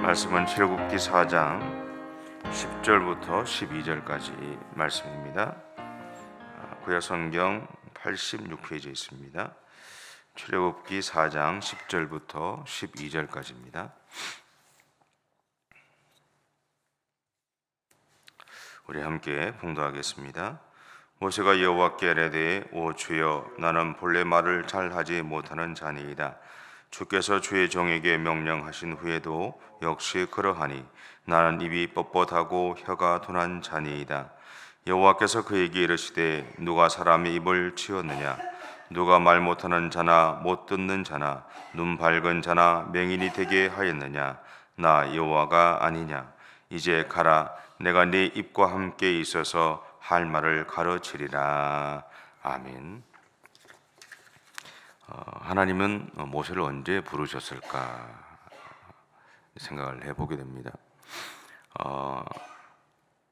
말씀은 출애굽기 4장 10절부터 12절까지 말씀입니다. 구약 성경 86페이지에 있습니다. 출애굽기 4장 10절부터 12절까지입니다. 우리 함께 봉독하겠습니다. 모세가 여호와께 아뢰되 오 주여, 나는 본래 말을 잘하지 못하는 자니이다. 주께서 주의 종에게 명령하신 후에도 역시 그러하니 나는 입이 뻣뻣하고 혀가 둔한 자니이다. 여호와께서 그에게 이르시되 누가 사람의 입을 치었느냐? 누가 말 못하는 자나 못 듣는 자나 눈 밝은 자나 맹인이 되게 하였느냐? 나 여호와가 아니냐? 이제 가라. 내가 네 입과 함께 있어서 할 말을 가르치리라. 아멘. 하나님은 모세를 언제 부르셨을까 생각을 해보게 됩니다.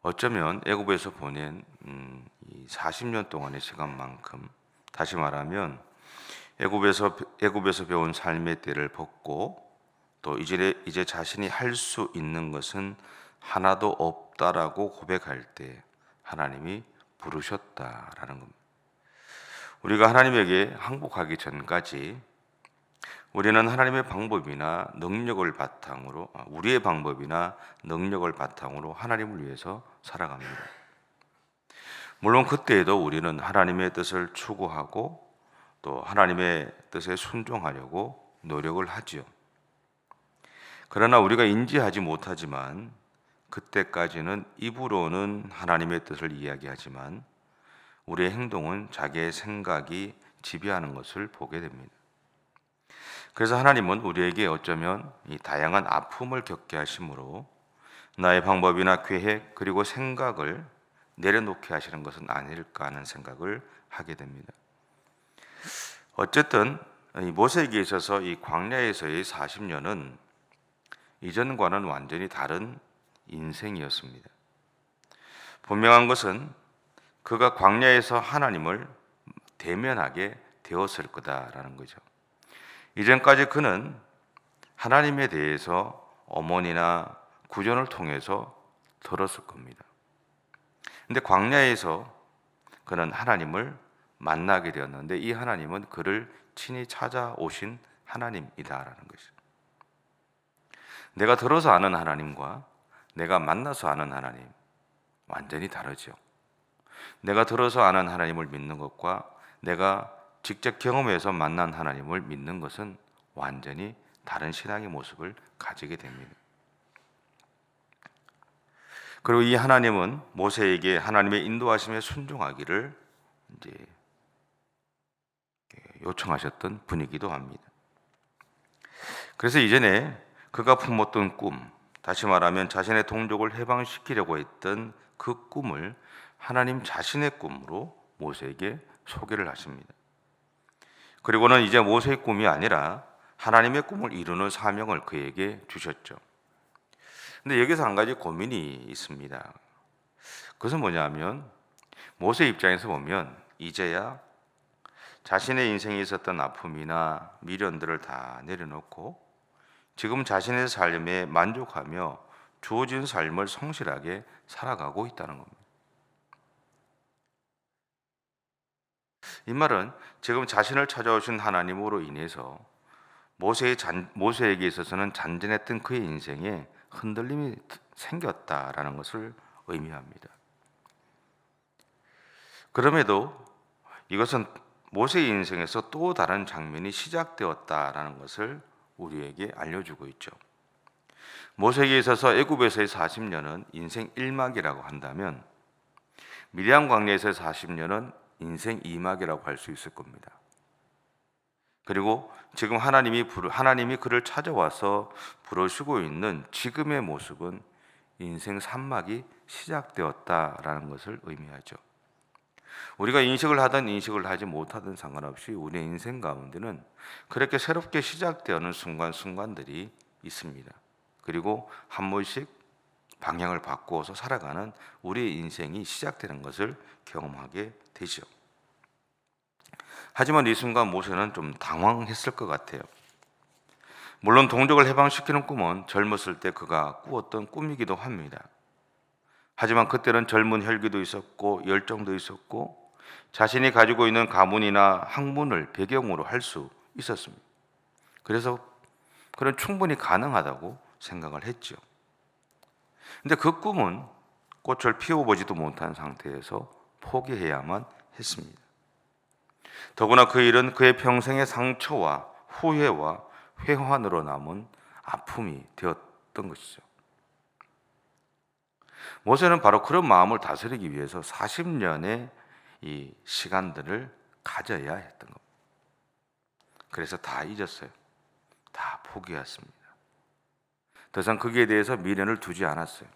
어쩌면 애굽에서 보낸 40년 동안의 시간만큼, 다시 말하면 애굽에서 배운 삶의 때를 벗고 또 이제 자신이 할 수 있는 것은 하나도 없다라고 고백할 때 하나님이 부르셨다라는 겁니다. 우리가 하나님에게 항복하기 전까지 우리는 하나님의 방법이나 능력을 바탕으로, 우리의 방법이나 능력을 바탕으로 하나님을 위해서 살아갑니다. 물론 그때에도 우리는 하나님의 뜻을 추구하고 또 하나님의 뜻에 순종하려고 노력을 하지요. 그러나 우리가 인지하지 못하지만 그때까지는 입으로는 하나님의 뜻을 이야기하지만 우리의 행동은 자기의 생각이 지배하는 것을 보게 됩니다. 그래서 하나님은 우리에게 어쩌면 이 다양한 아픔을 겪게 하심으로 나의 방법이나 계획 그리고 생각을 내려놓게 하시는 것은 아닐까 하는 생각을 하게 됩니다. 어쨌든 이 모세에게 있어서 이 광야에서의 40년은 이전과는 완전히 다른 인생이었습니다. 분명한 것은 그가 광야에서 하나님을 대면하게 되었을 거다라는 거죠. 이전까지 그는 하나님에 대해서 어머니나 구전을 통해서 들었을 겁니다. 근데 광야에서 그는 하나님을 만나게 되었는데 이 하나님은 그를 친히 찾아오신 하나님이다라는 것이죠. 내가 들어서 아는 하나님과 내가 만나서 아는 하나님 완전히 다르죠. 내가 들어서 아는 하나님을 믿는 것과 내가 직접 경험해서 만난 하나님을 믿는 것은 완전히 다른 신앙의 모습을 가지게 됩니다. 그리고 이 하나님은 모세에게 하나님의 인도하심에 순종하기를 이제 요청하셨던 분이기도 합니다. 그래서 이전에 그가 품었던 꿈, 다시 말하면 자신의 동족을 해방시키려고 했던 그 꿈을 하나님 자신의 꿈으로 모세에게 소개를 하십니다. 그리고는 이제 모세의 꿈이 아니라 하나님의 꿈을 이루는 사명을 그에게 주셨죠. 근데 여기서 한 가지 고민이 있습니다. 그것은 뭐냐면 모세 입장에서 보면 이제야 자신의 인생에 있었던 아픔이나 미련들을 다 내려놓고 지금 자신의 삶에 만족하며 주어진 삶을 성실하게 살아가고 있다는 겁니다. 이 말은 지금 자신을 찾아오신 하나님으로 인해서 모세에게 있어서는 잔잔했던 그의 인생에 흔들림이 생겼다라는 것을 의미합니다. 그럼에도 이것은 모세의 인생에서 또 다른 장면이 시작되었다라는 것을 우리에게 알려주고 있죠. 모세에게 있어서 애굽에서의 40년은 인생 1막이라고 한다면 미디안 광야에서의 40년은 인생 2막이라고 할 수 있을 겁니다. 그리고 지금 하나님이 그를 찾아와서 부르시고 있는 지금의 모습은 인생 3막이 시작되었다라는 것을 의미하죠. 우리가 인식을 하든 인식을 하지 못하든 상관없이 우리의 인생 가운데는 그렇게 새롭게 시작되는 순간들이 있습니다. 그리고 한 번씩 방향을 바꾸어서 살아가는 우리의 인생이 시작되는 것을 경험하게 되죠. 하지만 이 순간 모세는 좀 당황했을 것 같아요. 물론 동족을 해방시키는 꿈은 젊었을 때 그가 꾸었던 꿈이기도 합니다. 하지만 그때는 젊은 혈기도 있었고 열정도 있었고 자신이 가지고 있는 가문이나 학문을 배경으로 할 수 있었습니다. 그래서 그는 충분히 가능하다고 생각을 했죠. 근데 그 꿈은 꽃을 피워보지도 못한 상태에서 포기해야만 했습니다. 더구나 그 일은 그의 평생의 상처와 후회와 회환으로 남은 아픔이 되었던 것이죠. 모세는 바로 그런 마음을 다스리기 위해서 40년의 이 시간들을 가져야 했던 겁니다. 그래서 다 잊었어요. 다 포기했습니다. 더 이상 거기에 대해서 미련을 두지 않았어요.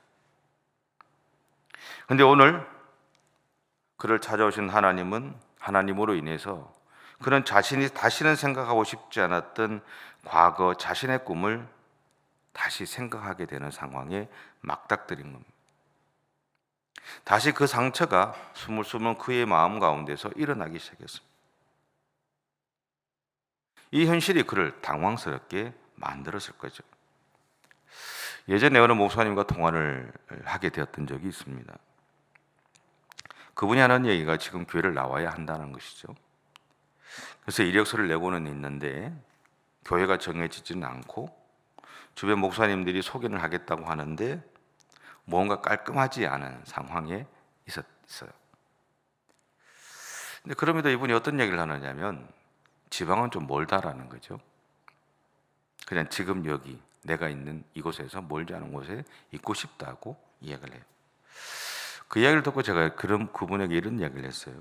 그런데 오늘 그를 찾아오신 하나님은 하나님으로 인해서 그는 자신이 다시는 생각하고 싶지 않았던 과거 자신의 꿈을 다시 생각하게 되는 상황에 맞닥뜨린 겁니다. 다시 그 상처가 스물스물 그의 마음 가운데서 일어나기 시작했습니다. 이 현실이 그를 당황스럽게 만들었을 거죠. 예전에 어느 목사님과 통화를 하게 되었던 적이 있습니다. 그분이 하는 얘기가 지금 교회를 나와야 한다는 것이죠. 그래서 이력서를 내고는 있는데 교회가 정해지지는 않고 주변 목사님들이 소개를 하겠다고 하는데 뭔가 깔끔하지 않은 상황에 있었어요. 근데 그럼에도 이분이 어떤 얘기를 하느냐면 지방은 좀 멀다라는 거죠. 그냥 지금 여기 내가 있는 이곳에서 멀지 않은 곳에 있고 싶다고 이야기를 해요. 그 이야기를 듣고 제가 그분에게 이런 이야기를 했어요.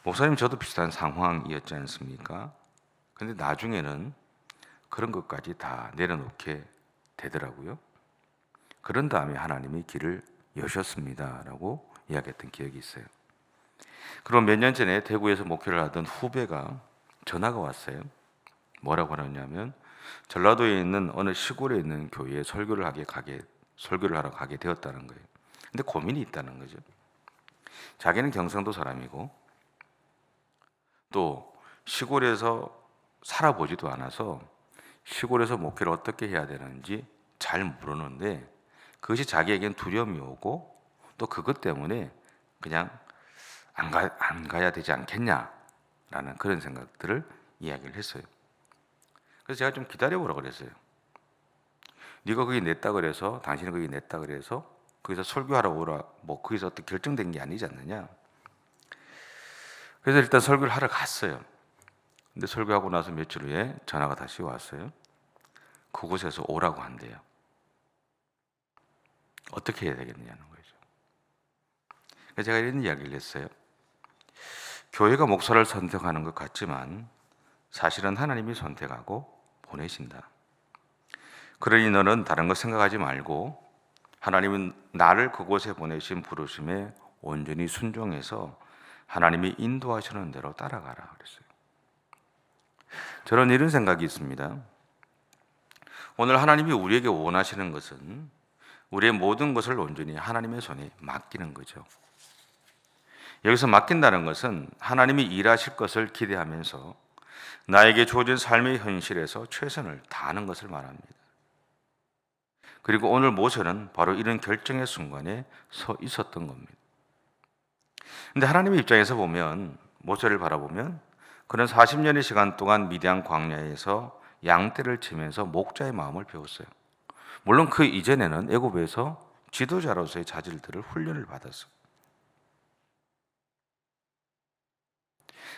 목사님, 저도 비슷한 상황이었지 않습니까? 근데 나중에는 그런 것까지 다 내려놓게 되더라고요. 그런 다음에 하나님이 길을 여셨습니다라고 이야기했던 기억이 있어요. 그럼 몇 년 전에 대구에서 목회를 하던 후배가 전화가 왔어요. 뭐라고 하느냐면 전라도에 있는 어느 시골에 있는 교회에 설교를 하러 가게 되었다는 거예요. 근데 고민이 있다는 거죠. 자기는 경상도 사람이고 또 시골에서 살아보지도 않아서 시골에서 목회를 어떻게 해야 되는지 잘 모르는데 그것이 자기에겐 두려움이 오고 또 그것 때문에 그냥 안 가야 되지 않겠냐라는 그런 생각들을 이야기를 했어요. 그래서 제가 좀 기다려보라고 그랬어요. 네가 거기 냈다 그래서 당신이 거기 냈다 그래서 거기서 설교하러 오라 뭐 거기서 어떻게 결정된 게 아니지 않느냐. 그래서 일단 설교를 하러 갔어요. 근데 설교하고 나서 며칠 후에 전화가 다시 왔어요. 그곳에서 오라고 한대요. 어떻게 해야 되겠느냐는 거죠. 그래서 제가 이런 이야기를 했어요. 교회가 목사를 선택하는 것 같지만 사실은 하나님이 선택하고 보내신다. 그러니 너는 다른 거 생각하지 말고 하나님은 나를 그곳에 보내신 부르심에 온전히 순종해서 하나님이 인도하시는 대로 따라가라 그랬어요. 저는 이런 생각이 있습니다. 오늘 하나님이 우리에게 원하시는 것은 우리의 모든 것을 온전히 하나님의 손에 맡기는 거죠. 여기서 맡긴다는 것은 하나님이 일하실 것을 기대하면서 나에게 주어진 삶의 현실에서 최선을 다하는 것을 말합니다. 그리고 오늘 모세는 바로 이런 결정의 순간에 서 있었던 겁니다. 근데 하나님의 입장에서 보면 모세를 바라보면 그는 40년의 시간 동안 미디안 광야에서 양떼를 치면서 목자의 마음을 배웠어요. 물론 그 이전에는 애굽에서 지도자로서의 자질들을 훈련을 받았어요.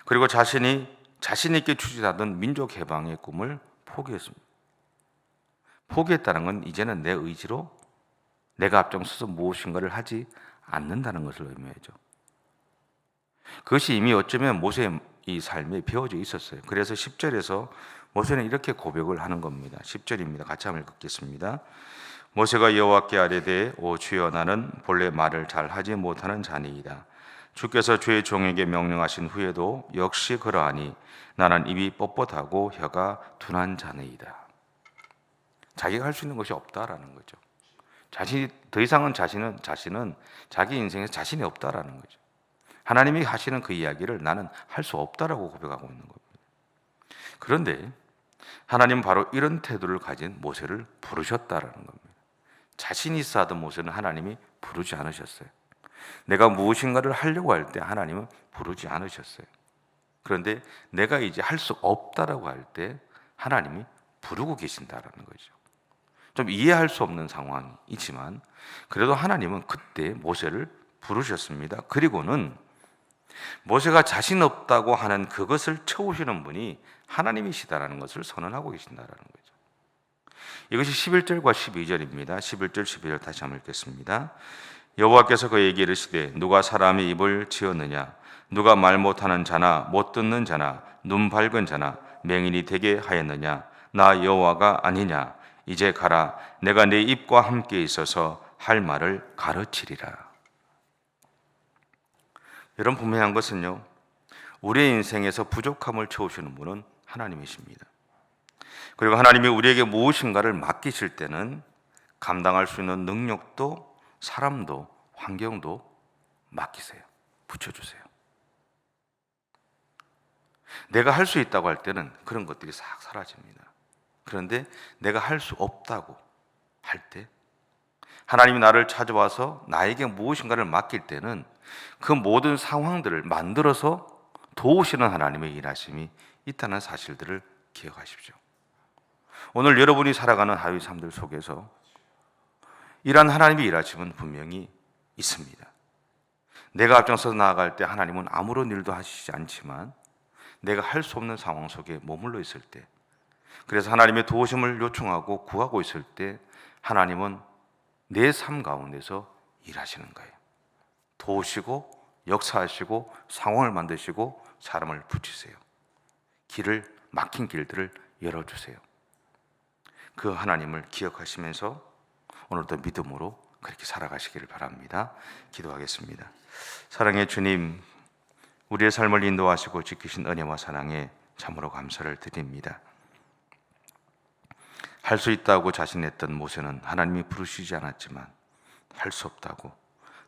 그리고 자신이 자신 있게 추진하던 민족 해방의 꿈을 포기했습니다. 포기했다는 건 이제는 내 의지로 내가 앞장서서 무엇인가를 하지 않는다는 것을 의미하죠. 그것이 이미 어쩌면 모세의 이 삶에 배어져 있었어요. 그래서 10절에서 모세는 이렇게 고백을 하는 겁니다. 10절입니다. 같이 한번 읽겠습니다. 모세가 여호와께 아뢰되 오 주여 나는 본래 말을 잘 하지 못하는 자니이다. 주께서 주의 종에게 명령하신 후에도 역시 그러하니 나는 입이 뻣뻣하고 혀가 둔한 자니이다. 자기가 할 수 있는 것이 없다라는 거죠. 자신이 더 이상은 자신은 자기 인생에서 자신이 없다라는 거죠. 하나님이 하시는 그 이야기를 나는 할 수 없다라고 고백하고 있는 겁니다. 그런데 하나님 바로 이런 태도를 가진 모세를 부르셨다라는 겁니다. 자신 있어 하던 모세는 하나님이 부르지 않으셨어요. 내가 무엇인가를 하려고 할 때 하나님은 부르지 않으셨어요. 그런데 내가 이제 할 수 없다라고 할 때 하나님이 부르고 계신다라는 거죠. 좀 이해할 수 없는 상황이지만 그래도 하나님은 그때 모세를 부르셨습니다. 그리고는 모세가 자신 없다고 하는 그것을 채우시는 분이 하나님이시다라는 것을 선언하고 계신다라는 거죠. 이것이 11절과 12절입니다. 11절, 12절 다시 한번 읽겠습니다. 여호와께서 그에게 이르시되 누가 사람의 입을 지었느냐 누가 말 못하는 자나 못 듣는 자나 눈 밝은 자나 맹인이 되게 하였느냐 나 여호와가 아니냐 이제 가라 내가 네 입과 함께 있어서 할 말을 가르치리라. 여러분 분명한 것은요, 우리의 인생에서 부족함을 채우시는 분은 하나님이십니다. 그리고 하나님이 우리에게 무엇인가를 맡기실 때는 감당할 수 있는 능력도 사람도 환경도 맡기세요. 붙여주세요. 내가 할 수 있다고 할 때는 그런 것들이 싹 사라집니다. 그런데 내가 할 수 없다고 할 때 하나님이 나를 찾아와서 나에게 무엇인가를 맡길 때는 그 모든 상황들을 만들어서 도우시는 하나님의 일하심이 있다는 사실들을 기억하십시오. 오늘 여러분이 살아가는 하루의 삶들 속에서 이러한 하나님의 일하심은 분명히 있습니다. 내가 앞장서서 나아갈 때 하나님은 아무런 일도 하시지 않지만 내가 할 수 없는 상황 속에 머물러 있을 때, 그래서 하나님의 도우심을 요청하고 구하고 있을 때 하나님은 내 삶 가운데서 일하시는 거예요. 도우시고 역사하시고 상황을 만드시고 사람을 붙이세요. 막힌 길들을 열어주세요. 그 하나님을 기억하시면서 오늘도 믿음으로 그렇게 살아가시기를 바랍니다. 기도하겠습니다. 사랑의 주님, 우리의 삶을 인도하시고 지키신 은혜와 사랑에 참으로 감사를 드립니다. 할 수 있다고 자신했던 모세는 하나님이 부르시지 않았지만 할 수 없다고,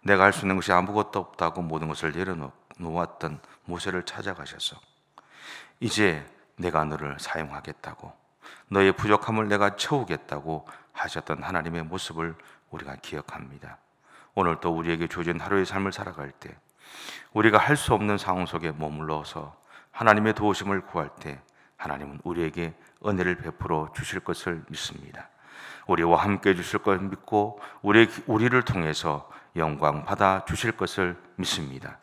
내가 할 수 있는 것이 아무것도 없다고 모든 것을 내려놓았던 모세를 찾아가셔서 이제 내가 너를 사용하겠다고, 너의 부족함을 내가 채우겠다고 하셨던 하나님의 모습을 우리가 기억합니다. 오늘 또 우리에게 주어진 하루의 삶을 살아갈 때 우리가 할 수 없는 상황 속에 머물러서 하나님의 도우심을 구할 때 하나님은 우리에게 은혜를 베풀어 주실 것을 믿습니다. 우리와 함께 주실 것을 믿고 우리를 통해서 영광 받아 주실 것을 믿습니다.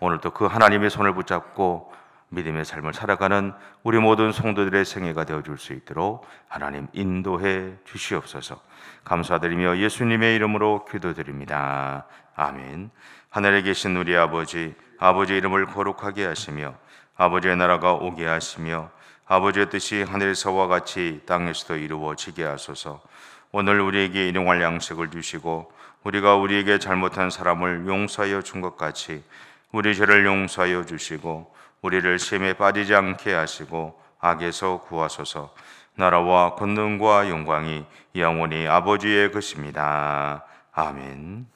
오늘도 그 하나님의 손을 붙잡고 믿음의 삶을 살아가는 우리 모든 성도들의 생애가 되어줄 수 있도록 하나님 인도해 주시옵소서. 감사드리며 예수님의 이름으로 기도드립니다. 아멘. 하늘에 계신 우리 아버지, 아버지의 이름을 거룩하게 하시며 아버지의 나라가 오게 하시며 아버지의 뜻이 하늘에서와 같이 땅에서도 이루어지게 하소서. 오늘 우리에게 일용할 양식을 주시고 우리가 우리에게 잘못한 사람을 용서하여 준 것 같이 우리 죄를 용서하여 주시고 우리를 시험에 빠지지 않게 하시고 악에서 구하소서. 나라와 권능과 영광이 영원히 아버지의 것입니다. 아멘.